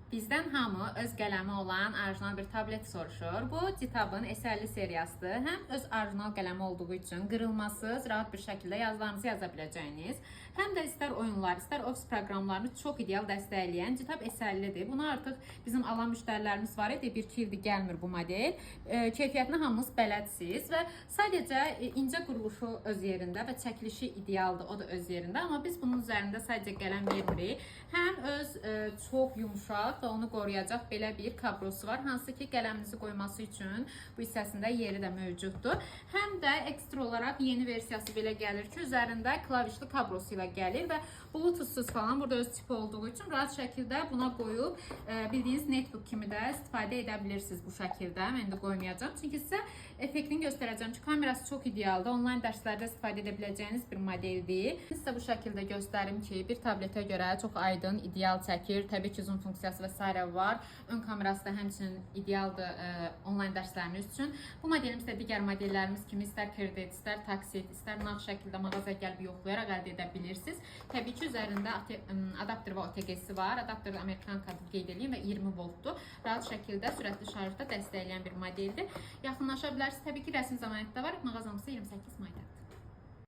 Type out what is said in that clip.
Bizdən hamı öz qələmi olan orijinal bir tablet soruşur. Bu Citab'ın eserli seriyasıdır. Həm öz orijinal qələmi olduğu üçün qırılmasız, rahat bir şəkildə yazılarınızı yaza biləcəyiniz, həm də istər oyunlar, istər ofis proqramlarını çox ideal dəstəkləyən Citab eserlidir. Buna artıq bizim alan müştərilərimiz var idi. 1-2 ildir gəlmir bu model. Keyfiyyətinə hamınız bələdsiniz və sadəcə incə quruluşu öz yerində və çəkilişi idealdır, o da öz yerində. Amma biz bunun üzərində sadəcə qələm vermirik. Həm öz çox yumşaq və onu qoruyacaq belə bir kablosu var, hansı ki qələminizi qoyması üçün bu hissəsində yeri də mövcuddur. Həm də ekstra olaraq yeni versiyası belə gəlir ki, üzərində klavişli kablosu ilə gəlir və bluetoothsuz falan burada öz tipi olduğu üçün rahat şəkildə buna qoyub bildiyiniz netbook kimi də istifadə edə bilirsiniz bu şəkildə. Mən də qoymayacağım, çünki sizə effektini göstərəcəm ki, kamerası çox idealdır. Onlayn dərslərdə istifadə edə biləcəyiniz bir modeldir. Sizə bu şəkildə göstərim ki, bir tabletə görə çox aydın, ideal çəkir. Təbii ki, zoom funksiyası və s. var. Ön kamerası da həmçinin idealdır onlayn dərsləriniz üçün. Bu modelimiz də digər modellərimiz kimi istər kredit, istər taksit, istər nağd şəkildə mağazaya gəlib yoxlayaraq əldə edə bilirsiniz. Təbii ki, üzərində adapter və OTG-si var. Adapter Amerikan kodu qeyd edeyim və 20 voltdur. Rahat şəkildə sürətli şarjda dəstəkləyən bir modeldir. Yaxınlaşa bilərsiniz. Təbii ki, rəsmi zəmanətdə var. Mağazamızda 28 mayda.